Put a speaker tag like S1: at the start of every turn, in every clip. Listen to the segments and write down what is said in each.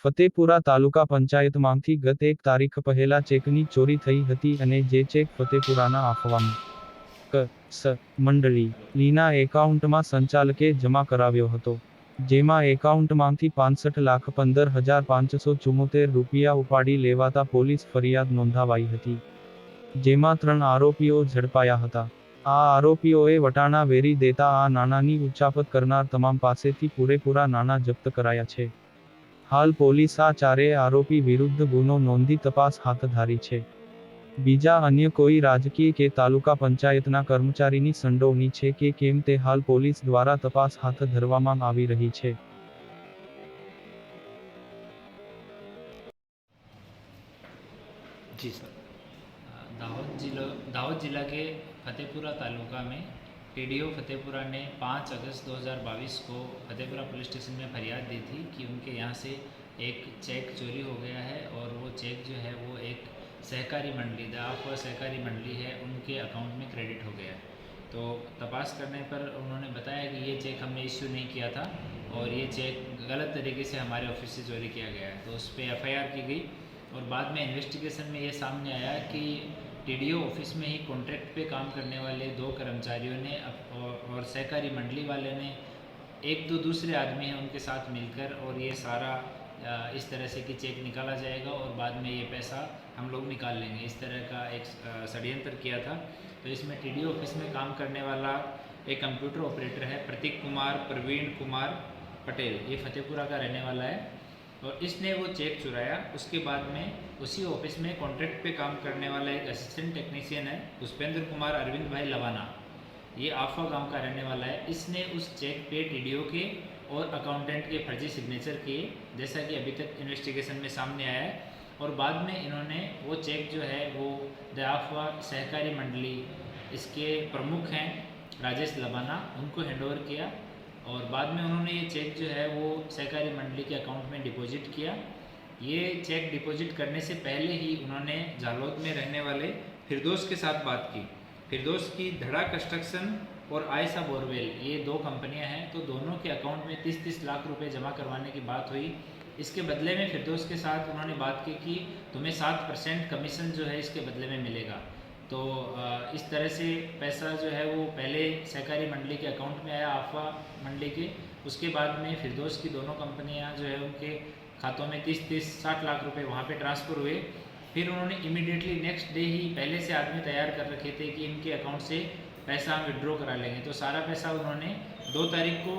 S1: ફતેપુરા તાલુકા પંચાયતમાંથી ગત 1 તારીખ પહેલા ચેકની ચોરી થઈ હતી અને જે ચેક ફતેપુરાના આફવામ ક.સ. મંડળી લીના એકાઉન્ટમાં સંચાલકે જમા કરાવ્યો હતો, જેમાં એકાઉન્ટમાંથી 65,15,574 રૂપિયા ઉપાડી લેવાતા પોલીસ ફરિયાદ નોંધાવાઈ હતી, જેમાં 3 આરોપીઓ ઝડપાયા હતા. આ આરોપીઓએ વટાણા વેરી દેતા આ નાણાંની ઉચાપત કરનાર તમામ પાસેથી પૂરેપૂરા નાણાં જપ્ત કરાયા છે. હાલ પોલીસ આ ચારેય આરોપી વિરુદ્ધ ગુનો નોંધી તપાસ હાથ ધરી છે. બીજા અન્ય કોઈ રાજકીય કે તાલુકા પંચાયતના કર્મચારીની સંડોવણી છે કે કેમ તે હાલ પોલીસ દ્વારા તપાસ હાથ ધરવામાં આવી રહી છે.
S2: जी सर, दाहोद जिला के फतेपुरा तालुका में टीडीओ फतेपुरा ने 5 अगस्त 2022 को फतेपुरा पुलिस स्टेशन में फरियाद दी थी कि उनके यहाँ से एक चेक चोरी हो गया है और वो चेक जो है वो एक सहकारी मंडली दाफवा सहकारी मंडली है उनके अकाउंट में क्रेडिट हो गया है। तो तपास करने पर उन्होंने बताया कि ये चेक हमने इश्यू नहीं किया था और ये चेक गलत तरीके से हमारे ऑफिस से चोरी किया गया है। तो उस पर एफआईआर की गई और बाद में इन्वेस्टिगेशन में ये सामने आया कि टीडीओ ऑफिस में ही कॉन्ट्रैक्ट पे काम करने वाले 2 कर्मचारियों ने और सहकारी मंडली वाले ने एक दो दूसरे आदमी हैं उनके साथ मिलकर और ये सारा इस तरह से कि चेक निकाला जाएगा और बाद में ये पैसा हम लोग निकाल लेंगे, इस तरह का एक षड्यंत्र किया था। तो इसमें टीडीओ ऑफिस में काम करने वाला एक कंप्यूटर ऑपरेटर है प्रतीक कुमार प्रवीण कुमार पटेल, ये फतेपुरा का रहने वाला है और इसने वो चेक चुराया। उसके बाद में उसी ऑफिस में कॉन्ट्रैक्ट पे काम करने वाला एक असिस्टेंट टेक्नीशियन है पुष्पेंद्र कुमार अरविंद भाई लवाना, ये आफा गांव का रहने वाला है। इसने उस चेक पे टीडीओ के और अकाउंटेंट के फर्जी सिग्नेचर किए, जैसा कि अभी तक इन्वेस्टिगेशन में सामने आया है। और बाद में इन्होंने वो चेक जो है वो द आफवा सहकारी मंडली इसके प्रमुख हैं राजेश लबाना, उनको हैंडओवर किया और बाद में उन्होंने ये चेक जो है वो सहकारी मंडली के अकाउंट में डिपॉजिट किया। ये चेक डिपॉजिट करने से पहले ही उन्होंने झालोद में रहने वाले फिरदौस के साथ बात की। फिरदौस की धड़ा कंस्ट्रक्शन और आयशा बोरवेल, ये 2 कंपनियां हैं, तो दोनों के अकाउंट में 30-30 लाख रुपए जमा करवाने की बात हुई। इसके बदले में फिरदौस के साथ उन्होंने बात की कि तुम्हें 7% कमीशन जो है इसके बदले में मिलेगा। तो इस तरह से पैसा जो है वो पहले सहकारी मंडली के अकाउंट में आया आफवा मंडली के, उसके बाद में फिरदौस की दोनों कंपनियां जो है उनके खातों में 30-60 लाख रुपए वहाँ पे ट्रांसफ़र हुए। फिर उन्होंने इमीडिएटली नेक्स्ट डे ही पहले से आदमी तैयार कर रखे थे कि इनके अकाउंट से पैसा हम विड्रॉ करा लेंगे। तो सारा पैसा उन्होंने 2 तारीख को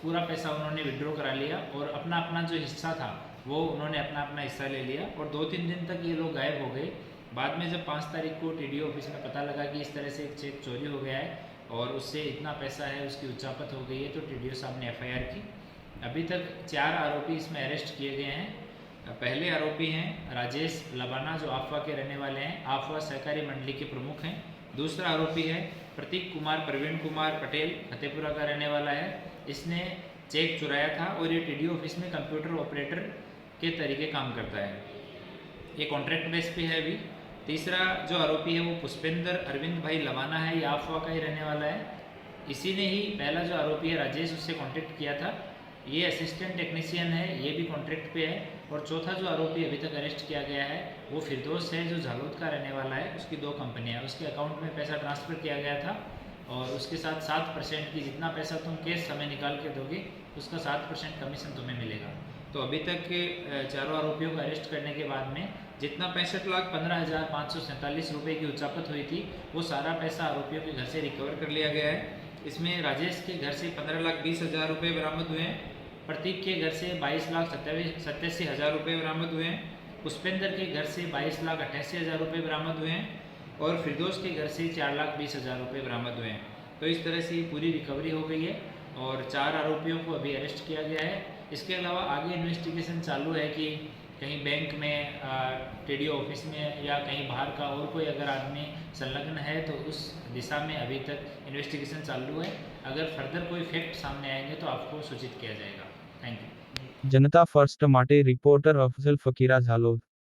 S2: पूरा पैसा उन्होंने विड्रॉ करा लिया और अपना अपना जो हिस्सा था वो उन्होंने अपना अपना हिस्सा ले लिया और 2-3 दिन तक ये लोग गायब हो गए। बाद में जब 5 तारीख को टीडीओ ऑफिस में पता लगा कि इस तरह से एक चेक चोरी हो गया है और उससे इतना पैसा है उसकी उचापत हो गई है, तो टीडीओ साहब ने एफआईआर की। अभी तक 4 आरोपी इसमें अरेस्ट किए गए हैं। पहले आरोपी हैं राजेश लबाना जो आफवा के रहने वाले हैं, आफवा सहकारी मंडली के प्रमुख हैं। दूसरा आरोपी है प्रतीक कुमार प्रवीण कुमार पटेल, फतेपुरा का रहने वाला है। इसने चेक चुराया था और ये टीडीओ ऑफिस में कंप्यूटर ऑपरेटर के तरीके काम करता है, ये कॉन्ट्रैक्ट बेस पे है अभी। तीसरा जो आरोपी है वो पुष्पेंद्र अरविंद भाई लवाना है, ये आफवा का ही रहने वाला है। इसी ने ही पहला जो आरोपी है राजेश, उससे कॉन्टैक्ट किया था, ये असिस्टेंट टेक्नीशियन है, ये भी कॉन्ट्रैक्ट पे है। और चौथा जो आरोपी अभी तक अरेस्ट किया गया है वो फिरदौस है जो झालोद का रहने वाला है, उसकी 2 कंपनियां, उसके अकाउंट में पैसा ट्रांसफ़र किया गया था और उसके साथ 7% की जितना पैसा तुम केस समय निकाल के दोगे उसका 7% कमीशन तुम्हें मिलेगा। तो अभी तक चारों आरोपियों को अरेस्ट करने के बाद में जितना 65,15,547 रुपये की उचापत हुई थी वो सारा पैसा आरोपियों के घर से रिकवर कर लिया गया है। इसमें राजेश के घर से 15,20,000 रुपये बरामद हुए हैं, प्रतीक के घर से 22,87,000 रुपये बरामद हुए हैं, पुष्पेंद्र के घर से 22,88,000 रुपये बरामद हुए हैं और फिरदौस के घर से 4,20,000 रुपये बरामद हुए हैं। तो इस तरह से पूरी रिकवरी हो गई है और 4 आरोपियों को अभी अरेस्ट किया गया है। इसके अलावा आगे इन्वेस्टिगेशन चालू है कि कहीं बैंक में, टीडीओ ऑफिस में या कहीं बाहर का और कोई अगर आदमी संलग्न है तो उस दिशा में अभी तक इन्वेस्टिगेशन चालू है। अगर फर्दर कोई फैक्ट सामने आएंगे तो आपको सूचित किया जाएगा। Thank you.
S1: जनता फर्स्ट माटे रिपोर्टर अफजल फकीरा झालोद।